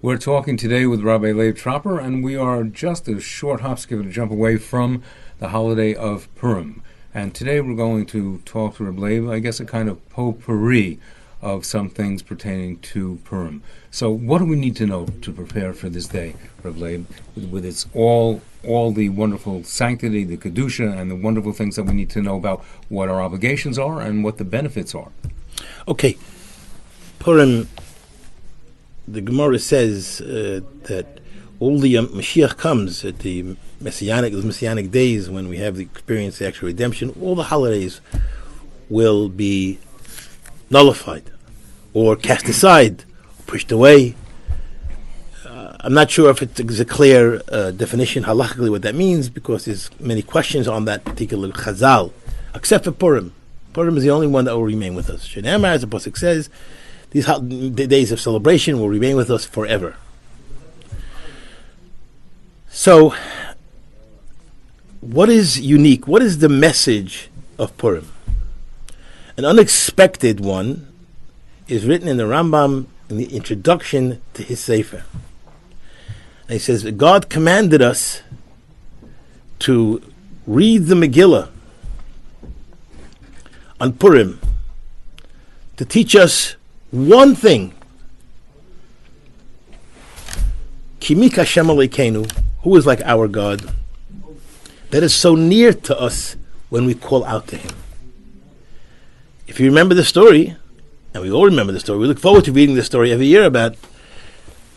We're talking today with Rabbi Leib Tropper, and we are just a short hop, skip, and a jump away from the holiday of Purim. And today we're going to talk to Rabbi Leib, I guess a kind of potpourri of some things pertaining to Purim. So what do we need to know to prepare for this day, Rabbi Leib, with its all the wonderful sanctity, the Kedusha, and the wonderful things that we need to know about what our obligations are and what the benefits are? Okay. Purim, the Gemara says that all the Mashiach comes at the messianic days when we have the experience of the actual redemption. All the holidays will be nullified or cast aside, pushed away. I'm not sure if it's a clear definition halakhically what that means, because there's many questions on that particular chazal, except for Purim. Purim is the only one that will remain with us. Shenamar, as the pasuk says, these days of celebration will remain with us forever. So, what is unique? What is the message of Purim? An unexpected one is written in the Rambam in the introduction to his Sefer. And he says, God commanded us to read the Megillah on Purim to teach us one thing. Kimi Hashem Alekeinu, who is like our God, that is so near to us when we call out to Him. If you remember the story, and we all remember the story, we look forward to reading the story every year about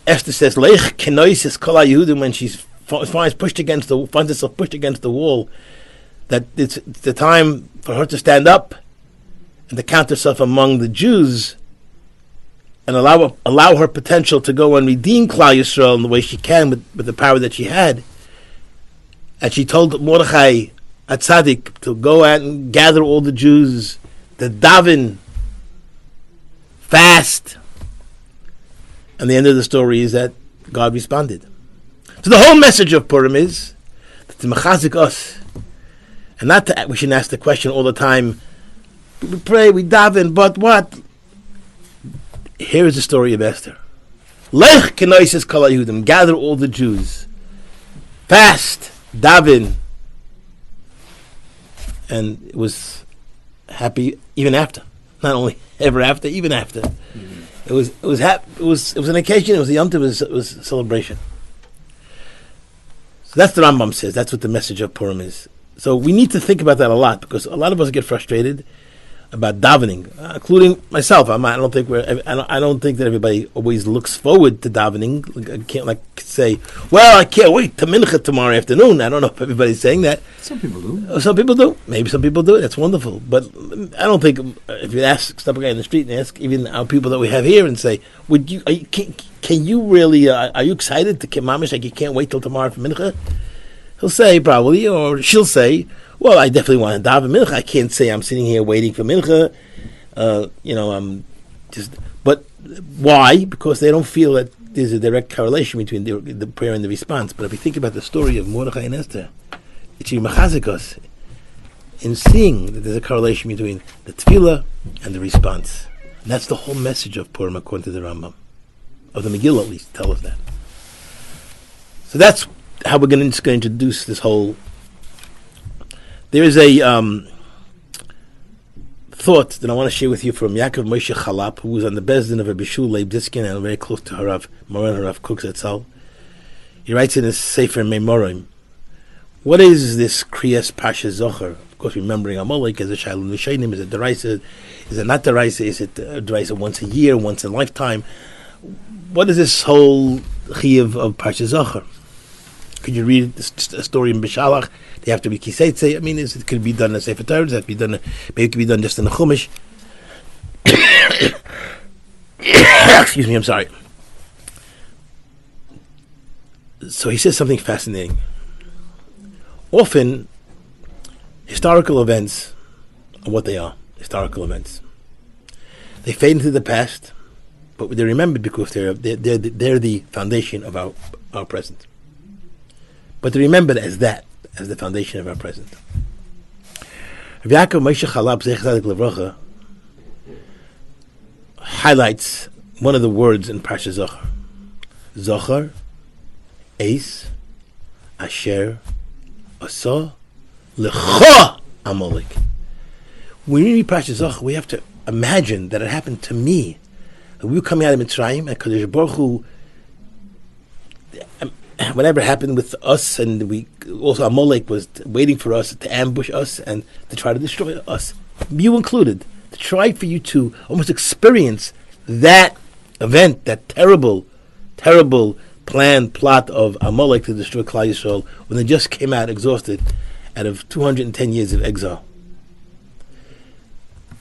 Esther says, Leich kenoisis kol haYehudim, when she finds herself pushed against the wall, that it's the time for her to stand up and to count herself among the Jews and allow her potential to go and redeem Klal Yisrael in the way she can with the power that she had. And she told Mordechai Atzadik to go out and gather all the Jews, to daven, fast. And the end of the story is that God responded. So the whole message of Purim is to mechazik us, and not to, we shouldn't ask the question all the time, we pray, we daven, but what? Here is the story of Esther. Lech kenoises kol haYehudim, gather all the Jews, fast, daven, and it was happy even after. Not only ever after, even after. It was an occasion. It was the Yom Tov. It was a celebration. So that's the Rambam says. That's what the message of Purim is. So we need to think about that a lot, because a lot of us get frustrated about davening, including myself. I don't think that everybody always looks forward to davening. I can't say, well, I can't wait to mincha tomorrow afternoon. I don't know if everybody's saying that. Some people do. Some people do. Maybe some people do it. That's wonderful. But I don't think if you stop a guy in the street and ask even our people that we have here and say, can you really? Are you excited to mamish like you can't wait till tomorrow for mincha? He'll say probably, or she'll say, well, I definitely want to daven mincha. I can't say I'm sitting here waiting for mincha. I'm just. But why? Because they don't feel that there's a direct correlation between the prayer and the response. But if you think about the story of Mordechai and Esther, it should mechazik us in seeing that there's a correlation between the tefillah and the response. And that's the whole message of Purim, according to the Rambam, of the Megillah at least, tell us that. So that's how we're going to introduce this whole. There is a thought that I want to share with you from Yaakov Moshe Chalap, who was on the Bezdin of Rabbi Leib and very close to Harav Moran Harav Kook Zatzal. He writes in his Sefer Memorim, what is this Kriyas Pasha Zocher? Of course, remembering Amalek as a Shailun V'Shainim, is it Deraisa? Is it not Deraisa? Is it Deraisa once a year, once in a lifetime? What is this whole Chiyuv of Pasha Zocher? Could you read a story in Bishalach? They have to be kiseitze. I mean, it could be done in a Sefer Torah. It could be done just in the Chumash. Excuse me, I'm sorry. So he says something fascinating. Often, historical events are what they are. Historical events. They fade into the past, but they're remembered because they're the foundation of our present. But they're remembered as that, as the foundation of our present. Rabbi Yaakov Moshe Chalab Zecher Tzadik Levracha highlights one of the words in Parsha Zocher. Zochar, Eis, Asher, Asa, Lecha Amalek. When we read Parashat Zochar, we have to imagine that it happened to me. We were coming out of Mitzrayim, and Kadosh Baruch Hu, whatever happened with us, and we also Amalek was waiting for us to ambush us and to try to destroy us, you included, to try for you to almost experience that event, that terrible plot of Amalek to destroy Klal Yisrael when they just came out exhausted out of 210 years of exile.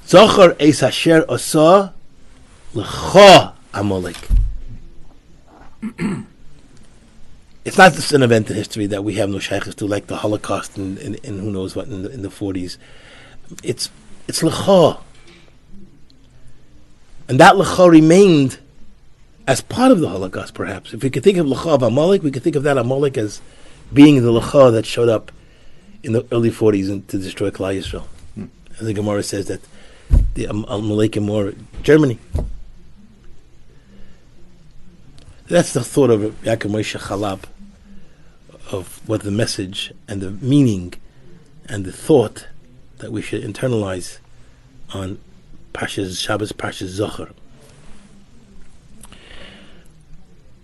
Zochar Eis Asher Asa L'cha Amalek. It's not just an event in history that we have no shaykhs to, like the Holocaust and who knows what in the 40s. It's L'cha. And that L'cha remained as part of the Holocaust, perhaps. If we could think of L'cha of Amalek, we could think of that Amalek as being the L'cha that showed up in the early 40s and to destroy Klal Yisrael. And the Gemara says that the Amalekim were Germany. That's the thought of Yaakov Moshe Chalab, of what the message and the meaning and the thought that we should internalize on Shabbos Parshas Zochar.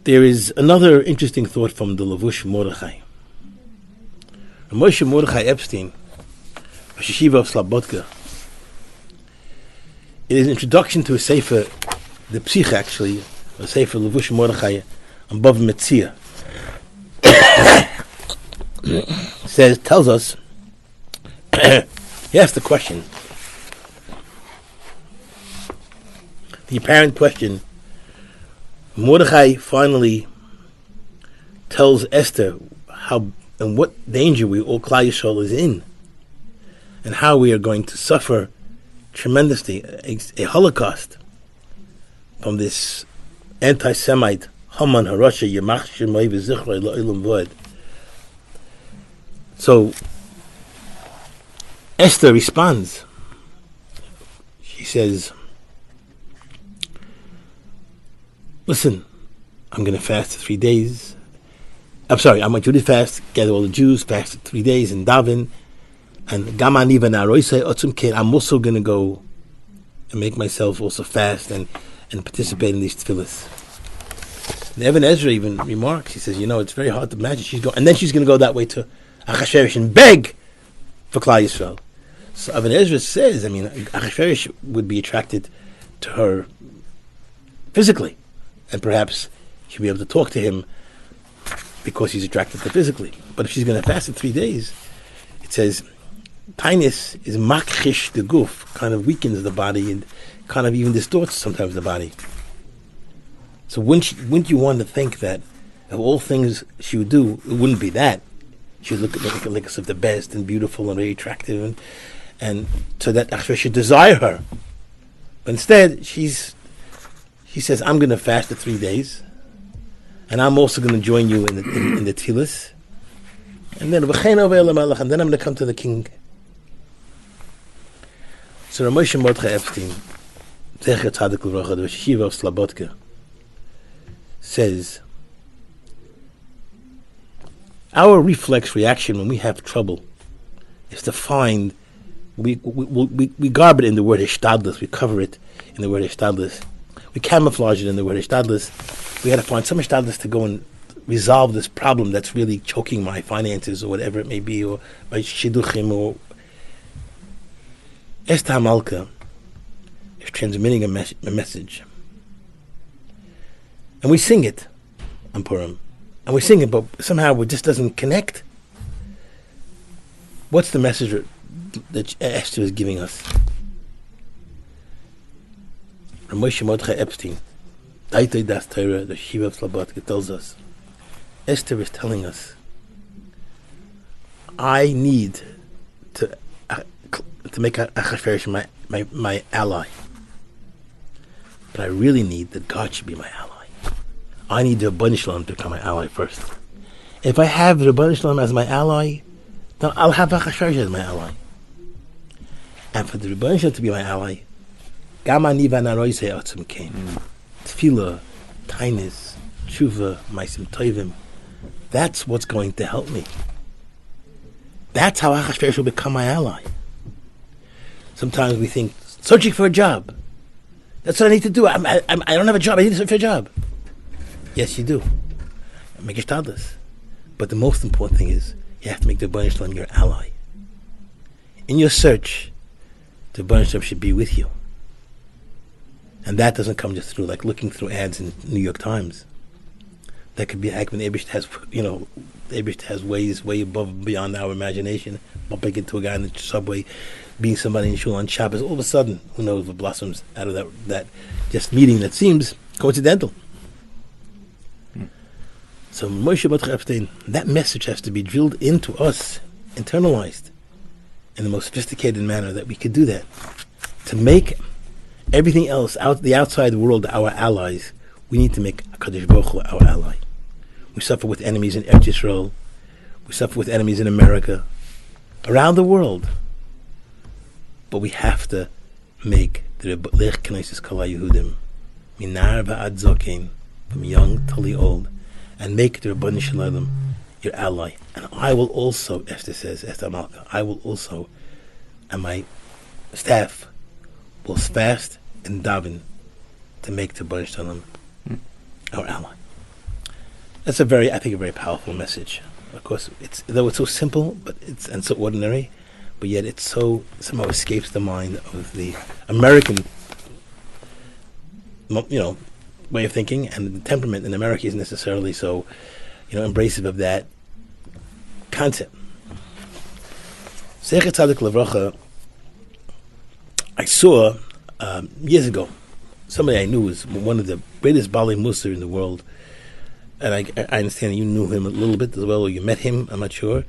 There is another interesting thought from the Levush Mordechai. Moshe Mordechai Epstein, Rosh Yeshiva of Slobodka, it is an introduction to a sefer, the Psich actually, a sefer Levush Mordechai, above Metzia. Tells us, he asked the question, the apparent question. Mordechai finally tells Esther how and what danger we all Klal Yisrael is in, and how we are going to suffer tremendously a Holocaust from this anti-Semite Haman Harasha Yemach Shemai V'Zichrei La'ilam V'Od. So Esther responds. She says, listen, I'm going to fast 3 days. I'm sorry, I want you to fast, gather all the Jews, fast 3 days in Davin, and Gamani v'naroisei otzum kein. I'm also going to go and make myself also fast and participate in these tefillahs. And Evan Ezra even remarks, he says, it's very hard to imagine and then she's going to go that way to Achashverosh and beg for Klal Yisrael. So Evan Ezra says, Achashverosh would be attracted to her physically, and perhaps she'll be able to talk to him because he's attracted to her physically. But if she's going to fast in 3 days, it says, Tainis is makhish the guf, kind of weakens the body and kind of even distorts sometimes the body. So wouldn't you want to think that of all things she would do, it wouldn't be that. She would look at like herself the best and beautiful and very attractive, and so that Achashverosh should desire her. But instead, she says, I'm going to fast for 3 days, and I'm also going to join you in the Tzilas, and then I'm going to come to the king. So Moshe Mordechai Epstein, Zecher Tzadik L'Vracha, the Rosh Yeshiva of Slobodka, says, our reflex reaction when we have trouble is to find, we garb it in the word hishtadlus, we cover it in the word hishtadlus, we camouflage it in the word hishtadlus. We got to find some hishtadlus to go and resolve this problem that's really choking my finances or whatever it may be, or my shidduchim, or Esther HaMalka is transmitting a message. And we sing it on Purim. And we sing it, but somehow it just doesn't connect. What's the message that Esther is giving us? Moshe Mordechai Epstein, Daitei Das Torah, the Yeshiva of Slobodka, tells us, Esther is telling us, I need to make Achashverosh my ally. But I really need that God should be my ally. I need the Rebbeinu Shalom to become my ally first. If I have the Rebbeinu Shalom as my ally, then I'll have Achashverosh as my ally. And for the Rebbeinu Shalom to be my ally, Gamani v'naroisei otzum kein. Tefillah, kindness, tshuva, ma'asim tovim. That's what's going to help me. That's how Achashverosh will become my ally. Sometimes we think, searching for a job. That's what I need to do. I don't have a job. I need to search for a job. Yes, you do. Make ishtadlus. But the most important thing is you have to make the Rebbeinu Shalom your ally. In your search, the Rebbeinu Shalom should be with you. And that doesn't come just through like looking through ads in New York Times. That could be like when Eibush has, Eibush has ways way above and beyond our imagination. Bumping into a guy in the subway, being somebody in shul on Shabbos. All of a sudden, who knows what blossoms out of that just meeting that seems coincidental. So Moshe Batch Epstein, that message has to be drilled into us, internalized, in the most sophisticated manner that we could do that. To make everything else, the outside world, our allies, we need to make HaKadosh Baruch Hu our ally. We suffer with enemies in Eretz Yisrael. We suffer with enemies in America, around the world. But we have to make the Lech Knesses Kala Yehudim, Minar Va'ad Zokein, from young till the old, and make the Rebbeinu Shalom your ally. And I will also, Esther says, Esther Malka, I will also, and my staff will fast and daven to make the Rebbeinu Shalom our ally. That's a very powerful message. Of course, though it's so simple, and so ordinary, but yet it somehow escapes the mind of the American, way of thinking, and the temperament in America isn't necessarily so, embracive of that concept. Zecher Tzadik Levracha, I saw years ago somebody I knew was one of the greatest Baalei Musar in the world, and I understand you knew him a little bit as well, or you met him, I'm not sure.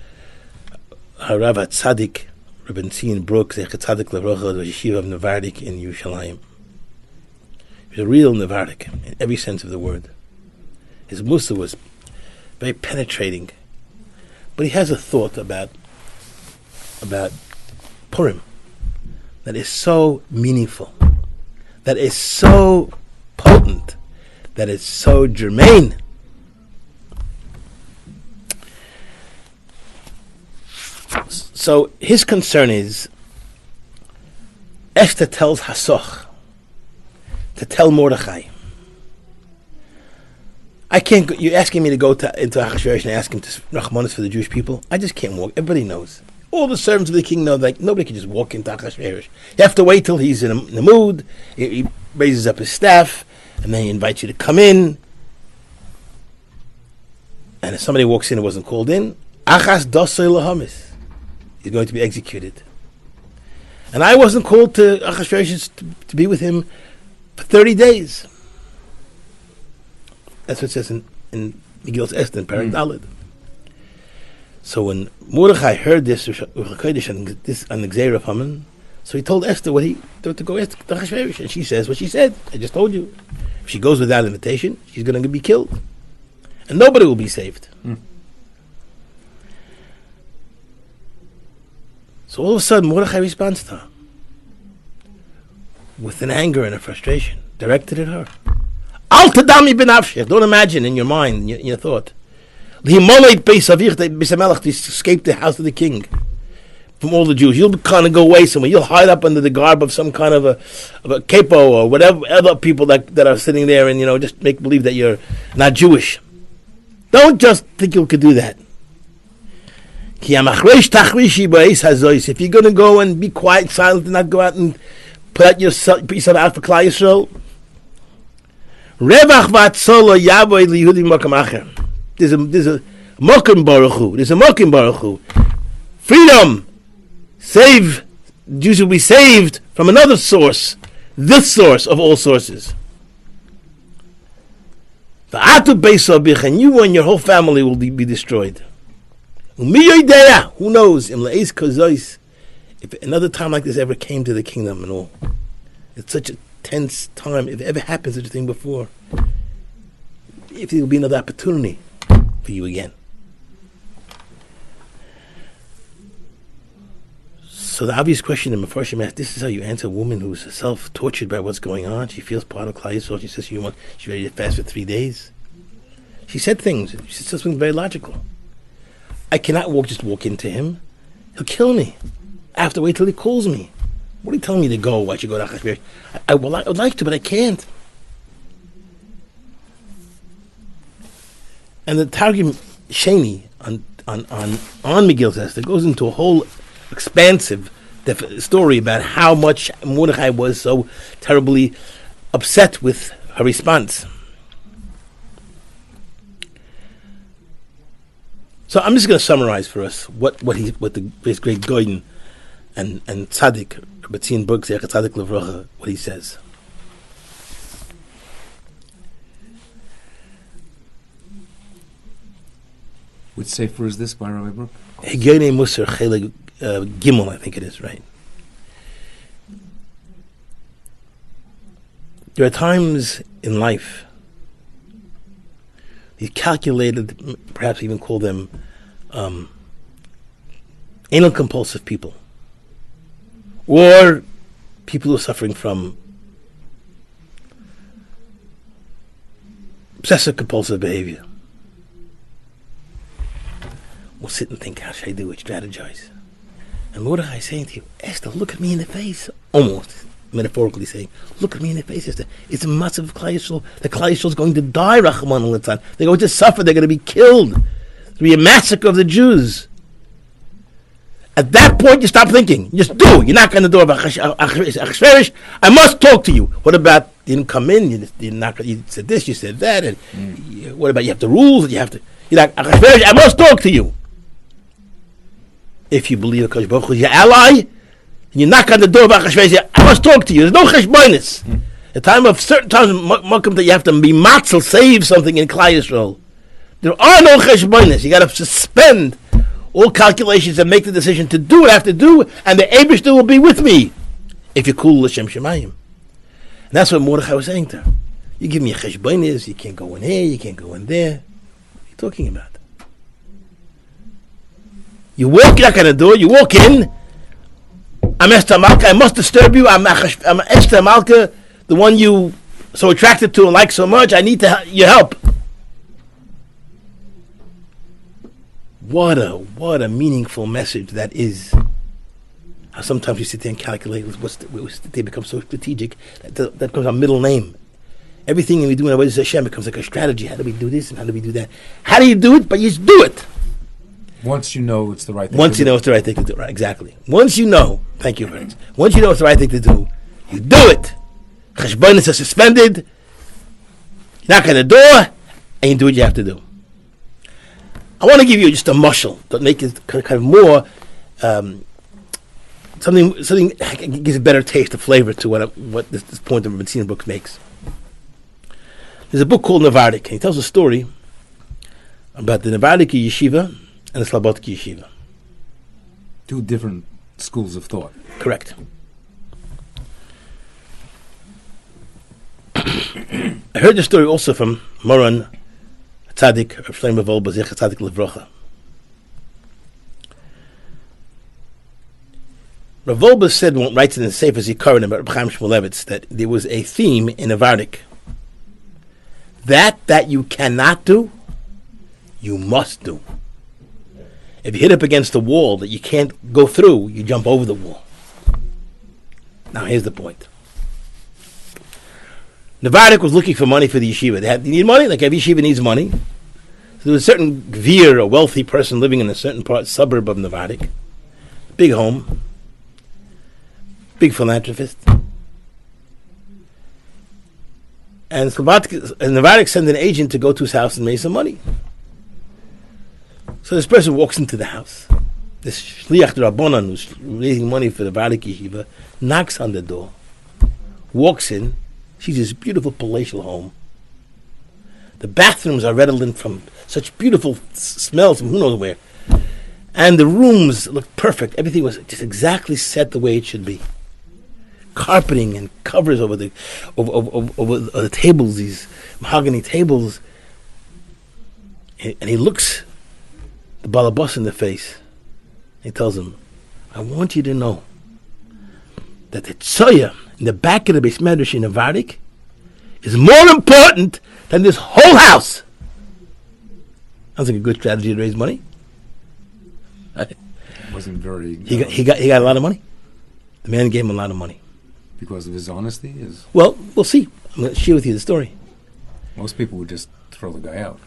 Harav Tzadik Rabbi Tzin Brook, Zecher Tzadik Levracha, the Yeshiva of Nevardik in Yerushalayim. He was a real Nevardik in every sense of the word. His Musa was very penetrating, but he has a thought about Purim that is so meaningful, that is so potent, that is so germane. So his concern is Esther tells Hasoch to tell Mordechai, I can't. You're asking me to go into Achashverosh and ask him to Rachmanis for the Jewish people. I just can't walk. Everybody knows. All the servants of the king know that nobody can just walk into Achashverosh. You have to wait till he's in the mood. He raises up his staff, and then he invites you to come in. And if somebody walks in and wasn't called in, Achas Dosei Lahamis, he's going to be executed. And I wasn't called to Achashverosh to be with him for 30 days. That's what it says in Megillas Esther in Perek Daled. So when Mordechai heard this on the Gzeira of Haman, so he told Esther to go ask Achashverosh, and she says what she said. I just told you. If she goes without invitation, she's going to be killed, and nobody will be saved. So all of a sudden, Mordechai responds to her with an anger and a frustration directed at her. Al tadami b'nafshech. Don't imagine in your mind, in your thought, to escape the house of the king from all the Jews. You'll kind of go away somewhere. You'll hide up under the garb of some kind of a capo or whatever other people that are sitting there and just make believe that you're not Jewish. Don't just think you could do that. If you're going to go and be quiet, silent, and not go out and put yourself out for Klal Yisrael, there's a Mokim Baruch Hu. There's a Mokim Baruch Hu. Freedom. Jews will be saved from another source. This source of all sources. And you and your whole family will be destroyed. Who knows? If another time like this ever came to the kingdom and all. It's such a tense time. If it ever happened such a thing before. If there will be another opportunity for you again. So the obvious question in Mefarshim asks, this is how you answer a woman who's self-tortured by what's going on. She feels part of Klal Yisrael. She says she's ready to fast for 3 days. She said things. She said something very logical. I cannot just walk into him. He'll kill me. I have to wait till he calls me. What are you telling me to go? I should go to Achashverosh. I would like to, but I can't. And the Targum Sheni on Megillah Esther goes into a whole expansive story about how much Mordechai was so terribly upset with her response. So I'm just going to summarize for us what his great Goyen and Tzaddik Rabbi Berg Tzaddik Levracha, what he says. Which sefer is this by Rabbi Brook? Higyoné Musar Chelik Gimel, I think it is, right? There are times in life, these calculated, perhaps even call them anal compulsive people, or people who are suffering from obsessive compulsive behavior. We'll sit and think, how should I do it, strategize. And Mordechai is saying to you, Esther, look at me in the face. Almost metaphorically saying, look at me in the face, Esther. It's a massive Klal Yisrael. The Klal Yisrael is going to die, Rahman al-Litzan. They're going to suffer. They're going to be killed. There'll be a massacre of the Jews. At that point, you stop thinking. Just do. You knock on the door of Achashverosh. I must talk to you. What about, you didn't come in, you said this, you said that, and what about, you have the rules, you knock, Achashverosh, I must talk to you. If you believe that Kodesh Baruch Hu is your ally, and you knock on the door of Achashverosh, I must talk to you. There's no cheshbonis. At time of certain times, that you have to be matzel, save something in Klal Yisrael. There are no cheshbonis. You got to suspend all calculations and make the decision to do what I have to do, and the Eibishter will be with me. If you're cool l'shem shemayim. And that's what Mordechai was saying to her. You give me a cheshbonis, you can't go in here, you can't go in there. What are you talking about? You walk, knock on the door, you walk in. I'm Esther Malka, I must disturb you. I'm Esther Malka, the one you so attracted to and like so much. I need your help. What a meaningful message that is. How sometimes we sit there and calculate they become so strategic that becomes our middle name. Everything we do in our ways Hashem becomes like a strategy. How do we do this and how do we do that? How do you do it? But you just do it. Once you know it's the right thing Once you know it's the right thing to do. Right, exactly. Once you know, thank you, friends. Once you know it's the right thing to do, you do it. Cheshbonis are suspended. You knock on the door, and you do what you have to do. I want to give you just a mushal to make it kind of more something that gives a better taste, a flavor to what this point of Rabbi book makes. There's a book called Navardik, and he tells a story about the Navardik yeshiva and the Slobodki yeshiva. Two different schools of thought. Correct. I heard the story also from Moran Tzaddik, Rav Shlomo Wolbe, Zecher Tzaddik Levrocha. Rav Wolbe said, writes in the Sefer Zikaron about Reb Chaim Shmulevitz, that there was a theme in Navardik. That you cannot do, you must do. If you hit up against a wall that you can't go through, you jump over the wall. Now here's the point. Navardik was looking for money for the yeshiva. They need money, like every yeshiva needs money. So there was a certain gvir, a wealthy person living in a certain suburb of Navardik. Big home. Big philanthropist. And Navardik sent an agent to go to his house and raise some money. So this person walks into the house. This shliach d'Rabbanan who's raising money for the Navardik yeshiva knocks on the door, walks in, sees this beautiful palatial home. The bathrooms are redolent from such beautiful smells from who knows where. And the rooms looked perfect. Everything was just exactly set the way it should be. Carpeting and covers over the tables, these mahogany tables. And he looks the balabas in the face. He tells him, I want you to know that the tzoya in the back of the Beis Medrash in Navardik is more important than this whole house. Sounds like a good strategy to raise money. Wasn't very. He got a lot of money. The man gave him a lot of money. Because of his honesty? Well, we'll see. I'm going to share with you the story. Most people would just throw the guy out.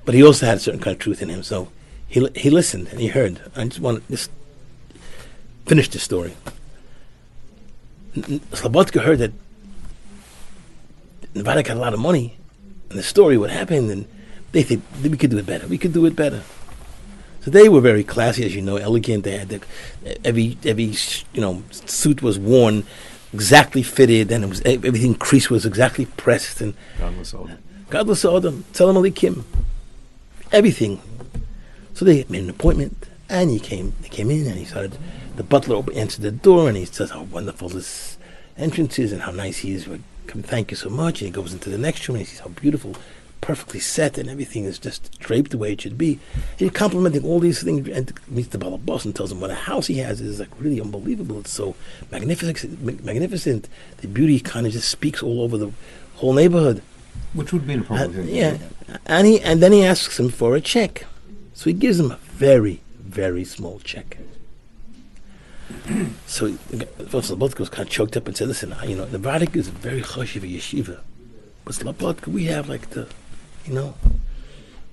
But he also had a certain kind of truth in him. So he listened and he heard. I just want to just finish the story. Slobodka heard that Nevada got a lot of money, and the story, what happened, and they think we could do it better. We could do it better. So they were very classy, as you know, elegant. They had every suit was worn exactly fitted, and it was everything crease was exactly pressed. And Godless Odom, Tzelem Alikim, everything. So they made an appointment, and he came in, and he started. The butler answered the door, and he says how wonderful this entrance is, and how nice he is. Thank you so much. And he goes into the next room, and he sees how beautiful, perfectly set, and everything is just draped the way it should be. He's complimenting all these things, and meets the balabas and tells him what a house he has. It's like really unbelievable. It's so magnificent. The beauty kind of just speaks all over the whole neighborhood. Which would be an appropriate thing. Yeah, and then he asks him for a check. So he gives him a very, very small check. So Slobodka was kind of choked up and said, "Listen, Nevada is a very choshev yeshiva, but Slobodka, we have like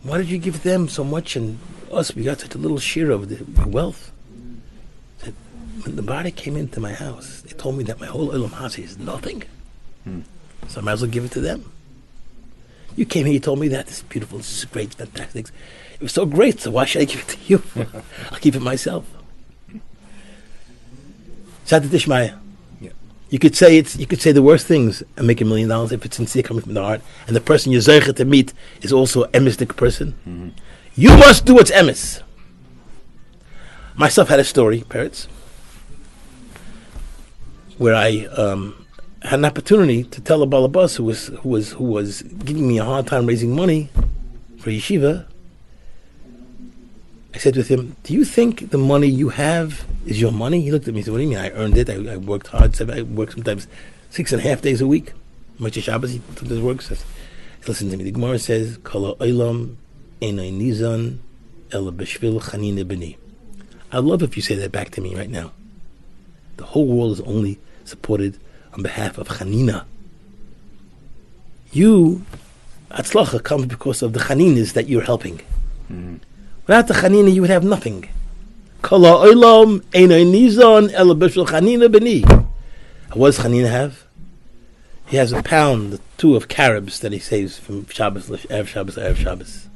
why did you give them so much and us, we got such a little share of the wealth?" Said, when Nevada came into my house, they told me that my whole Olam Hasi is nothing. So I might as well give it to them. You came here, you told me that this is beautiful, this is great, fantastic. It was so great, so why should I give it to you? I'll keep it myself. Sata Dishmaya. Yeah. You could say the worst things and make $1 million if it's sincere coming from the heart, and the person you're zeicher to meet is also an emistic person. Mm-hmm. You must do what's emis. Myself had a story, parrots, where I had an opportunity to tell a balabas who was giving me a hard time raising money for yeshiva. I said with him, "Do you think the money you have is your money?" He looked at me and said, "What do you mean? I earned it. I worked hard. I worked sometimes 6.5 days a week. Motzei Shabbos, he sometimes works." He said, "Listen to me. The Gemara says, Kol ha'olam einay nizan ela b'shvil chanina b'ni." I'd love if you say that back to me right now. The whole world is only supported on behalf of Chanina. You, Hatzlacha, comes because of the Chaninas that you're helping. Mm-hmm. Without the Chanina, you would have nothing. Kol ha'olam einay nizan ela b'shvil chanina b'ni. What does Chanina have? He has a pound, 2 of carobs that he saves from Shabbos, Erev Shabbos, Erev Shabbos.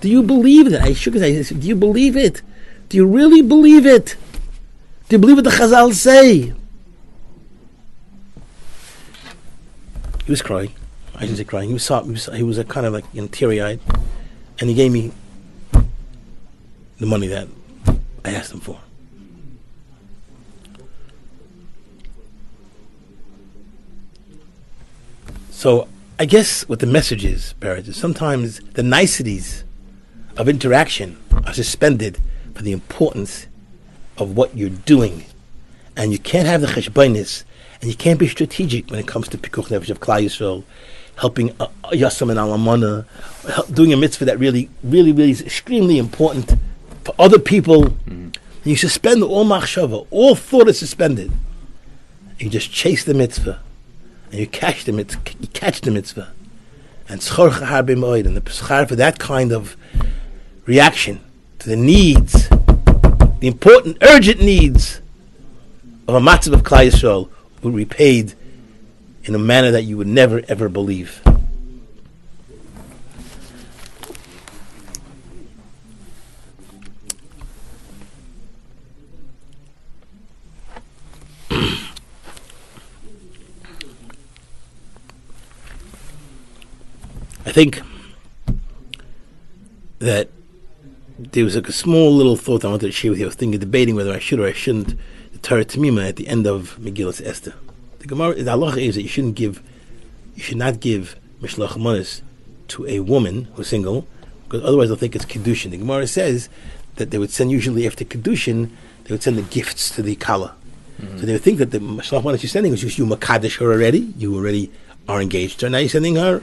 Do you believe that? I shook his head. I said, "Do you believe it? Do you really believe it? Do you believe what the Chazal say?" He was crying. I didn't say crying. He was sobbing. He was kind of like teary-eyed, and he gave me the money that I asked him for. So I guess what the message is, Barrett, is sometimes the niceties of interaction are suspended for the importance of what you're doing. And you can't have the cheshbainis, and you can't be strategic when it comes to pikuch nefesh of Klal Yisrael, helping Yasam and Alamana, doing a mitzvah that really, really, really is extremely important for other people. Mm-hmm. You suspend all machshava, all thought is suspended. You just chase the mitzvah, and you catch the mitzvah, and tzchor chahar b'moed, and the schar for that kind of reaction to the needs, the important, urgent needs of a matzav of Klal Yisrael will be repaid in a manner that you would never ever believe. I think that there was a small little thought I wanted to share with you. I was debating whether I should or I shouldn't. The Torah Tamima at the end of Megillas Esther. The Gemara, the halacha is that you should not give Mishloach Manos to a woman who's single, because otherwise they'll think it's Kedushin. The Gemara says that they would send, usually after Kedushin, they would send the gifts to the Kala. Mm-hmm. So they would think that the Mishloach Manos you're sending was just you Makadish her already, you already are engaged to her, now you're sending her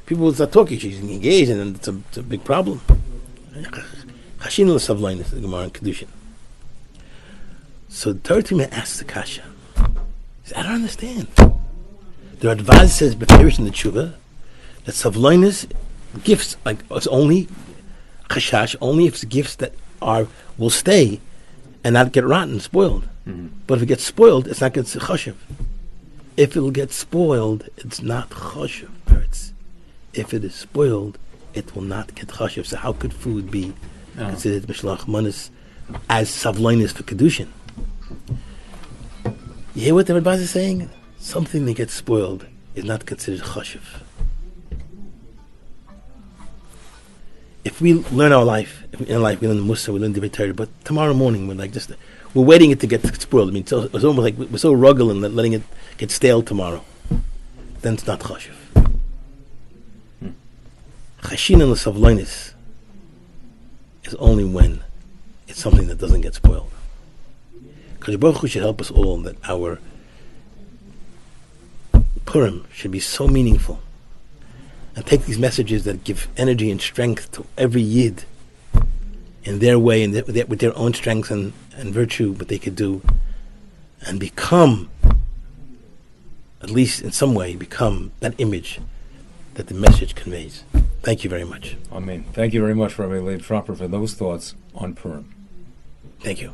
people will start talking. She's engaged, and then it's a big problem. Chashin l'savlainus, the Gemara in Kedushin. So the Torah team asks the kasha. He says, I don't understand. The Radvaz says, beferish in the tshuva, that savlainus gifts it's only chashash, only if it's gifts that will stay and not get rotten, spoiled. Mm-hmm. But if it gets spoiled, it's not going to chashiv. If it'll get spoiled, it's not chashiv. If it is spoiled, it will not get chashiv. So how could food be considered mishlach manis as savlainus for kedushin? You hear what the Rabbi is saying? Something that gets spoiled is not considered chashiv. If we learn our life, in life we learn the Musa, we learn the Torah, but tomorrow morning we're waiting it to get spoiled. I mean, it's almost like we're so rugged and letting it get stale tomorrow. Then it's not chashiv. Chashin and l'savloinis is only when it's something that doesn't get spoiled. Because Baruch Hu should help us all that our Purim should be so meaningful, and take these messages that give energy and strength to every Yid in their way and with their own strength and virtue, what they could do, and become, at least in some way, become that image that the message conveys. Thank you very much. Amen. Thank you very much, Rabbi Leib Tropper, for those thoughts on Purim. Thank you.